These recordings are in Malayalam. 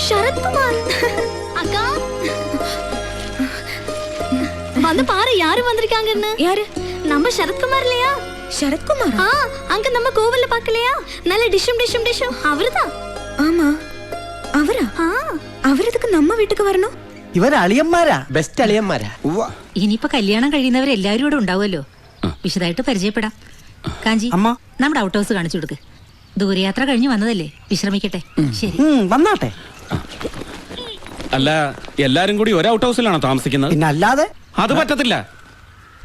ശരത് കുമാർ அக்கா வந்து பாரு யாரு வந்திருக்காங்கன்னு. யாரு? நம்ம சரத்குமார் இல்லையா? சரத்குமார்? அங்க நம்ம கோவில்ல பார்க்கலையா? நல்ல டிஷம் அவர்தான். ஆமா അവരാ? അവരതൊക്കെ നമ്മ വീട്ടിക്ക് വരണോ? ഇവർ അളിയന്മാരാ, ബെസ്റ്റ് അളിയന്മാരാ. ഇനിയിപ്പോ കല്യാണം കഴിയുന്നവരെല്ലാരും ഇവിടെ ഉണ്ടാവുമല്ലോ. വിശദമായിട്ട് പരിചയപ്പെടാം. കാഞ്ചി, നമ്മുടെ ഔട്ട് ഹൗസ് കാണിച്ചു കൊടുക്ക്. ദൂരയാത്ര കഴിഞ്ഞു വന്നതല്ലേ, വിശ്രമിക്കട്ടെ. ശരി, വന്നാട്ടെ. അല്ല, എല്ലാരും കൂടി ഒരു ഔട്ട് ഹൗസിലാണോ താമസിക്കുന്നത്? പിന്നെ അല്ലാതെ. അത് പറ്റത്തില്ല.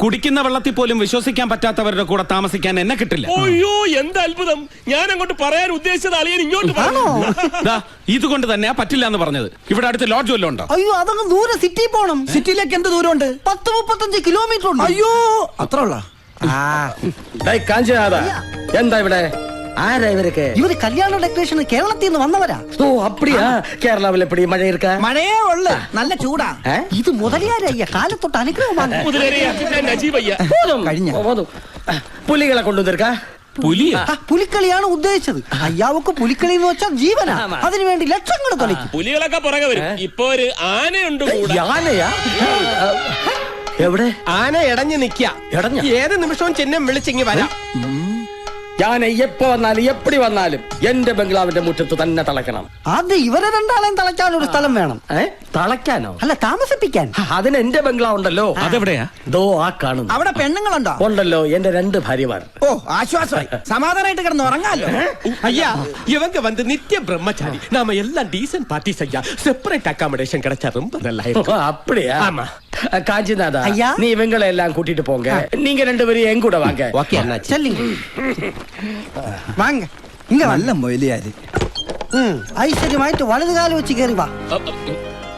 കുടിക്കുന്ന വെള്ളത്തിൽ പോലും വിശ്വസിക്കാൻ പറ്റാത്തവരുടെ കൂടെ താമസിക്കാൻ എന്നെ കിട്ടില്ല. അയ്യോ, എന്ത് അത്ഭുതം! ഞാൻ അങ്ങോട്ട് പറയാൻ ഉദ്ദേശിച്ചത് അളിയൻ ഇങ്ങോട്ട് ഇതുകൊണ്ട് തന്നെയാ പറ്റില്ല എന്ന് പറഞ്ഞത്. ഇവിടെ അടുത്ത് ലോഡ്ജ് വല്ലതും ഉണ്ടോ? അയ്യോ, അതങ്ങ് ദൂരെ സിറ്റി പോണം. സിറ്റിയിലേക്ക് എന്ത് ദൂരമുണ്ട്? 10-35 കിലോമീറ്റർ ഉണ്ട്. അയ്യോ, അത്ര ഉള്ള. എന്താ ഇവിടെ? ആരാ ഇവരൊക്കെ? ഇവര് കല്യാണ ഡെക്കറേഷൻ കേരളത്തിൽ നിന്ന് വന്നവരാ. ഓ, അപ്പടിയാ? കേരളാവിൽ എപ്പടി മഴ ഇരിക്ക? മഴയേ ഉള്ളു, നല്ല ചൂടാ. ഇത് മുതലിയാരയ്യ കാലത്തൊട്ട് അനുഗ്രഹമാണ്. പുലികളെ കൊണ്ടുവന്നിരിക്ക? പുലിക്കളിയാണ് ഉദ്ദേശിച്ചത്. അയ്യാവക്ക് പുലിക്കളി എന്ന് വെച്ചാൽ ജീവനാ. അതിനുവേണ്ടി ലക്ഷങ്ങൾ തൊലയ്ക്കും. പുലികളൊക്കെ പുറകെ വരും. ഇപ്പൊ ഒരു ആനയുണ്ട്. ആനയാ? എവിടെ? ആന ഇടഞ്ഞു നിക്ക. ഏത് നിമിഷവും ചിഹ്നം വിളിച്ചിങ്ങി വരാം. ഞാൻ എപ്പോ വന്നാലും എപ്പടി വന്നാലും എന്റെ ബംഗ്ലാവിന്റെ മുറ്റത്ത് തന്നെ തളയ്ക്കണം. അത് ഇവരെ രണ്ടാളെയും തളയ്ക്കാൻ ഒരു സ്ഥലം വേണം. തളയ്ക്കാനോ? അല്ല, താമസിപ്പിക്കാൻ. അതിന് എന്റെ ബംഗ്ലാവ് ഉണ്ടല്ലോ. അതെവിടെയാ? ദോ ആ കാണുന്നു. അവിടെ പെണ്ണുങ്ങളുണ്ടോ? ഉണ്ടല്ലോ, എന്റെ 2 ഭാര്യമാർ. ഓ, ആശ്വാസമായി. സമാധാനമായിട്ട് കിടന്ന് ഉറങ്ങാലോ. ஐயா, இவங்க வந்து நித்திய பிரம்மச்சாரி. நாம எல்லாம் டீசன்ட் பார்ட்டிஸ் ஐயா. செப்பரேட் அகாமடேஷன் கிடைச்சா ரொம்ப நல்லா இருக்கும். அப்படியா? ஆமா. காஞ்சிநாதா, ஐயா, நீ இவங்களை எல்லாம் கூட்டிட்டு போங்க. நீங்க 2 பேரும் என் கூட வாங்க. ஓகே அண்ணா, செல்லுங்க. வாங்க. இங்க நல்ல മൊയിലിയാര്. ഐശ്വര്യമായിട്ട് വലതുകാലം വെച്ച് കയറി വാ.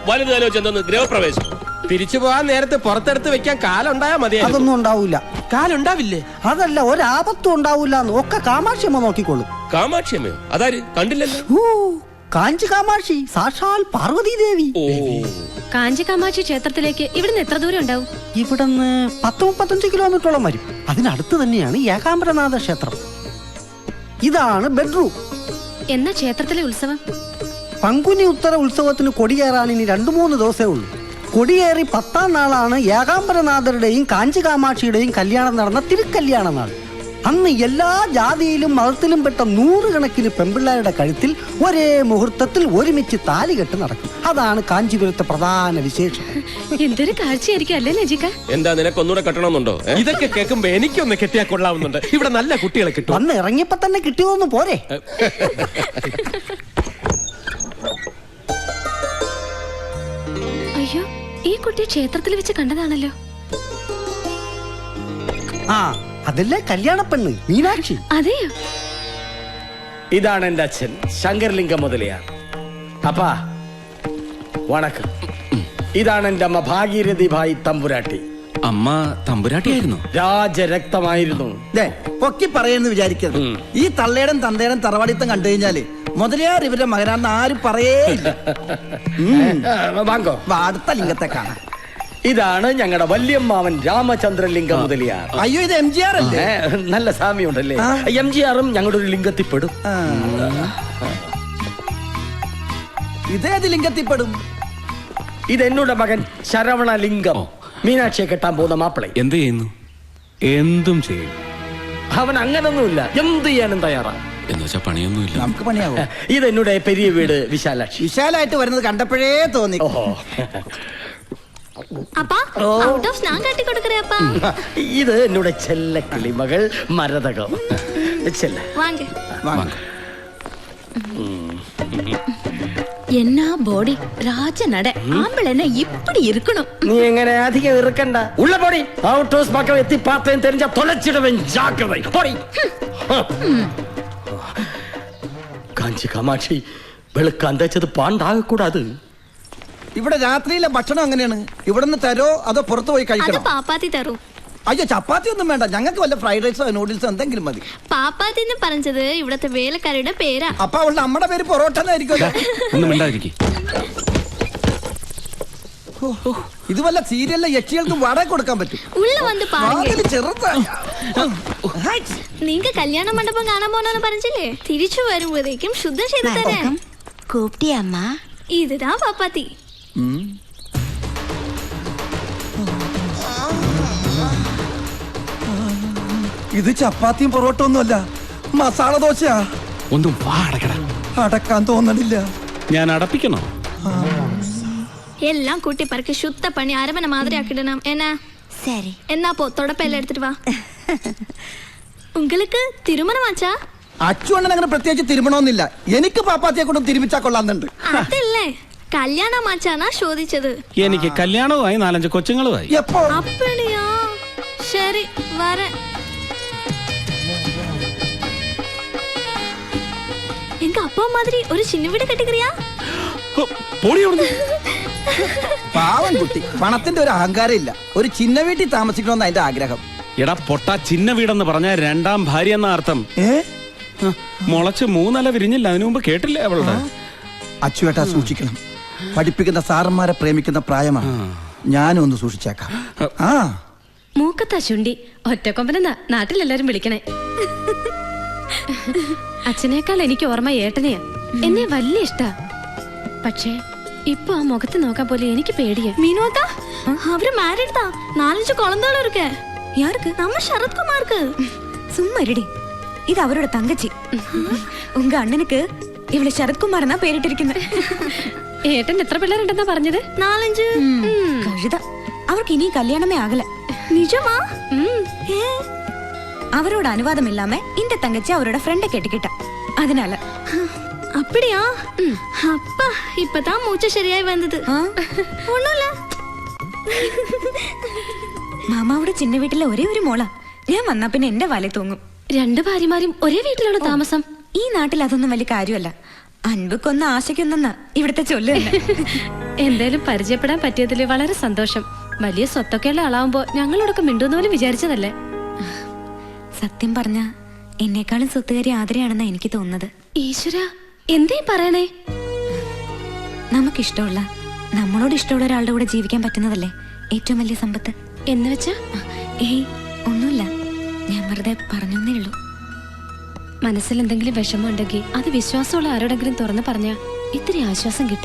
വലുതാലോ ചെന്ന് ഗൃഹപ്രവേശം. തിരിച്ചു പോകാൻ നേരത്തെ പുറത്തെടുത്ത് വെക്കാൻ കാലുണ്ടായാ മതി. അതൊന്നും ഉണ്ടാവൂല. കാലുണ്ടാവില്ലേ? അതല്ല, ഒരാപത്തും ഉണ്ടാവൂല. ഒക്കെ കാമാക്ഷിയമ്മ നോക്കിക്കോളും. കാമാക്ഷിയമ്മയോ? അതാര്? കണ്ടില്ലല്ലോ. കാഞ്ചി കാമാക്ഷി, സാക്ഷാൽ പാർവതി ദേവി. കാഞ്ചി കാമാക്ഷി ക്ഷേത്രത്തിലേക്ക് ഇവിടുന്ന് എത്ര ദൂരം ഉണ്ടാവും? ഇവിടുന്ന് 10-35 കിലോമീറ്ററോളം വരും. അതിനടുത്ത് തന്നെയാണ് ഏകാംബരനാഥ ക്ഷേത്രം. ഇതാണ് ബെഡ്റൂം. എന്നാ ക്ഷേത്രത്തിലെ ഉത്സവം? പങ്കുനി ഉത്തര ഉത്സവത്തിന് കൊടിയേറാൻ ഇനി 2-3 ദിവസമേ ഉള്ളൂ. കൊടിയേറി 10ാം നാളാണ് ഏകാംബരനാഥരുടെയും കാഞ്ചി കാമാക്ഷിയുടെയും കല്യാണം നടന്ന തിരുക്കല്യാണ നാൾ. അന്ന് എല്ലാ ജാതിയിലും മതത്തിലും പെട്ട 100 കണക്കിന് പെൺപിള്ളേരുടെ കഴുത്തിൽ ഒരേ മുഹൂർത്തത്തിൽ ഒരുമിച്ച് താലികെട്ട് നടക്കും. അതാണ് കാഞ്ചീപുരത്തെ പ്രധാന വിശേഷം. എന്തൊരു കാഴ്ചയായിരിക്കും അല്ലേ നജിക? എന്താ, നിനക്ക് ഒന്നുകൂടെ കെട്ടണമെന്നുണ്ടോ? ഇതൊക്കെ കേൾക്കുമ്പോ എനിക്കൊന്ന് കെട്ടിയാ കൊള്ളാവുന്നുണ്ട്. ഇവിടെ നല്ല കുട്ടികളെ കിട്ടും. വന്ന് ഇറങ്ങിയപ്പോ തന്നെ കിട്ടിയോന്ന് പോരെ. അയ്യോ, ഈ കുട്ടിയെ ക്ഷേത്രത്തിൽ വെച്ച് കണ്ടതാണല്ലോ. അതല്ലേ കല്യാണ പെണ്ണ് മീനാക്ഷി. അതെയോ? ഇതാണ് എന്റെ അച്ഛൻ ശങ്കർലിംഗം മുതലിയാർ. അപ്പാ വണക്കം. ഇതാണ് എന്റെ അമ്മ ഭാഗീരഥി ഭായി തമ്പുരാട്ടി. അമ്മ തമ്പുരാട്ടിയായിരുന്നു? രാജരക്തമായിരുന്നു. പൊക്കി പറയുന്നു വിചാരിക്കരുത്. ഈ തള്ളേടൻ തന്തേടൻ തറവാടിത്തം കണ്ടു കഴിഞ്ഞാല് മുതലിയാർ ഇവരുടെ മകനാണെന്ന് ആരും പറയേ. വാങ്ങോ, അടുത്ത ലിംഗത്തെ കാണാം. ഇതാണ് ഞങ്ങളുടെ വല്യമ്മാവൻ രാമചന്ദ്രലിംഗം മുതലിയാർ. അയ്യോ, ഇത് MGR അല്ലേ? നല്ല സാമ്യമുണ്ടല്ലേ? MGRും ഞങ്ങളുടെ ഒരു ലിംഗത്തിൽപ്പെടും. ഇതേത് ലിംഗത്തിൽപ്പെടും? ഇത് എന്നോട് മകൻ ശരവണലിംഗം, മീനാക്ഷിയെ കെട്ടാൻ പോകുന്ന മാപ്പിളെ. എന്ത് ചെയ്യുന്നു? എന്തും ചെയ്യും. അവൻ അങ്ങനൊന്നുമില്ല, എന്ത് ചെയ്യാനും തയ്യാറാണ്. എന്നുവെച്ചാ പണിയൊന്നുമില്ല. നമുക്ക് പണിയാവും. ഇത് എന്നോട് പെരിയ വീട് വിശാലാക്ഷി. വിശാലായിട്ട് വരുന്നത് കണ്ടപ്പോഴേ തോന്നി. ഇത് എന്നോട് ചെല്ല കിളിമകൾ മരതകം. ചെല്ല എന്നാ ബോഡി രാജ നട ആമ്പിളെന്നെ ഇപ്പടി ഇരിക്കണം. നീ എങ്ങനെ അധികം ഇറുക്കണ്ട. ഉള്ള ബോഡി ഔട്ട് ഹൗസ് പക്കം എത്തി പാത്തേം തെരഞ്ഞ തൊലച്ചിടവൻ ജാഗ്രത. കാഞ്ചി കാമാക്ഷി, വെളുക്കാൻ തേച്ചത് പാണ്ടാകക്കൂടാത്. ഇവിടെ രാത്രിയിലെ ഭക്ഷണം എങ്ങനെയാണ്? ഇവിടുന്ന് തരോ അതോ പുറത്തു പോയി കഴിക്കണം? പാപ്പാത്തി തരും. അയ്യോ, ചപ്പാത്തി ഒന്നും വേണ്ട. ഞങ്ങൾക്ക് വല്ല ഫ്രൈഡ് റൈസോ നൂഡിൽസോ എന്തെങ്കിലും മതി. പാപ്പാത്തി എന്ന് പറഞ്ഞത് ഇവിടത്തെ വേലക്കാരുടെ പേരാ. അപ്പൊ അവളുടെ അമ്മയുടെ പേര് പൊറോട്ട എന്നായിരിക്കും. ഇത് വല്ല സീരിയലിലെ യക്ഷികൾക്ക് വാടക കൊടുക്കാൻ പറ്റും. ഉള്ള വന്ന് പാരുங்க. വാതില് ചെറുതാ. നീങ്ക കല്യാണ മണ്ഡപം കാണാൻ പോണെന്ന് പറഞ്ഞില്ലേ? തിരിച്ചു വരുമ്പോഴേക്കും ശുദ്ധം ചെയ്തു തരാം. കൂപ്പിട്ടിയ അമ്മ? ഇതാ പാപ്പാത്തി. ഇത് ചപ്പാത്തിയും പൊറോട്ട ഒന്നുമല്ല, മസാല ദോശയാ. ഒന്നും വാ അടക്കട. അടക്കാൻ തോന്നണില്ല. ഞാൻ അടപ്പിക്കണോ? എല്ലാം കൂട്ടി പറക്കി ശുദ്ധ പണി അരമന മാതിരി ആക്കിടണം. എന്നാ சரி. എന്നാ പോ തുടപ്പെല്ലാം എടുത്തിട്ട് വാ. உங்களுக்கு തിരുമണമാച്ചാ? അച്ചുവണ്ണൻ അങ്ങനെ പ്രത്യേകിച്ച് തിരുമണമെന്നില്ല. എനിക്ക് പാപ്പാത്തിയെ കൊണ്ടും തിരുമിച്ചാ കൊള്ളാന്നുണ്ട്. അതല്ലേ കല്യാണമാച്ചാനാ ചോദിച്ചത്. എനിക്ക് കല്യാണവുമായി 4-5 കൊച്ചുങ്ങളുമായി. എപ്പോ? அப்படியா? ശരി വരെ. എങ്ക அப்பா மாதிரி ഒരു ചിന്ന വീട് കെട്ടിക്കറിയാ? പാവം കുട്ടി, പണത്തിന്റെ ഒരു അഹങ്കാരം ഇല്ല. ഒരു ചിന്ന വീട്ടിൽ താമസിക്കണമെന്ന് അതിന്റെ ആഗ്രഹം. എടാ പൊട്ട, ചിന്ന വീടെന്ന് പറഞ്ഞ 2ാം ഭാര്യ എന്ന അർത്ഥം. മുളച്ച് 3 നില വിരിഞ്ഞില്ല. അതിനു മുമ്പ് കേട്ടില്ലേ അവളുടെ? അച്ചുവേട്ടാ സൂക്ഷിക്കണം. പഠിപ്പിക്കുന്ന സാറന്മാരെ പ്രേമിക്കുന്ന പ്രായമാണ്. ഞാനും ഒന്ന് സൂക്ഷിച്ചേക്കാം. ആ മൂക്കത്താ ചുണ്ടി ഒറ്റക്കൊമ്പനെന്നാ നാട്ടിലെല്ലാരും വിളിക്കണേ. അച്ഛനേക്കാൾ എനിക്ക് ഓർമ്മ ഏട്ടനെയാ. എന്നെ വലിയ ഇഷ്ടാ. പക്ഷേ ഇപ്പൊ ആ മുഖത്ത് നോക്കാൻ പോലെ എനിക്ക് പേടിയാ. മീനുവാക്കാ അവര് മാരീഡ് தான். 4-5 குழந்தைகளும் இருக்கு. யாருக்கு? நம்ம சரத்குமாருக்கு. சும்மா இருடி. இது அவரோட தங்கச்சி. உங்க அண்ணனுக்கு இவளை சரத்குமார் தான் பேரிட்டிருக்குது. ഏട്ടൻ എത്ര പിള്ളേരുണ്ടെന്നാ പറഞ്ഞത്? 4-5. കഴുത. അവർക്ക് ഇനി കല്യാണമേ ആകല. நிஜமா? அவரோட அனுவாதம் இல்லாம இந்த தங்கச்சி அவரோட ஃப்ரெண்ட கெட்டிக்கிட்டா. அதனால அப்படியா? அப்பா இப்பதான் மூச்சு சரியாയി வந்தது. ഒന്നുമില്ല. മാമാവിടെ ചിന്ന വീട്ടിലെ ഒരേ ഒരു മോള. ഞാൻ വന്നാ പിന്നെ എന്റെ വല തൂങ്ങും. 2 ഭാര്യമാരും ഒരേ വീട്ടിലാണ് താമസം. ഈ നാട്ടിൽ അതൊന്നും വലിയ കാര്യമല്ല. അൻപക്കൊന്ന് ആശയ്ക്കൊന്നെന്നാ ഇവിടുത്തെ ചൊല്ല് തന്നെ. എന്തായാലും പരിചയപ്പെടാൻ പറ്റിയതിൽ വളരെ സന്തോഷം. വലിയ സ്വത്തൊക്കെയുള്ള ആളാവുമ്പോ ഞങ്ങളോടൊക്കെ മിണ്ടുന്ന പോലും വിചാരിച്ചതല്ലേ. സത്യം പറഞ്ഞ എന്നെക്കാളും സ്വത്തുകാരി ആദരയാണെന്നാ എനിക്ക് തോന്നുന്നത്. ഈശ്വര, എന്തേ പറയണേ? നമുക്കിഷ്ടമുള്ള, നമ്മളോട് ഇഷ്ടമുള്ള ഒരാളുടെ കൂടെ ജീവിക്കാൻ പറ്റുന്നതല്ലേ ഏറ്റവും വലിയ സമ്പത്ത്. എന്ന് വെച്ചാ? ഏയ് ഒന്നുമില്ല, ഞാൻ വെറുതെ പറഞ്ഞേ ഉള്ളൂ. മനസ്സിൽ എന്തെങ്കിലും വിഷമം ഉണ്ടെങ്കിൽ അത് വിശ്വാസമുള്ള ആരോടെങ്കിലും തുറന്നു പറഞ്ഞാ ഇത്തിരി ആശ്വാസം കിട്ടും.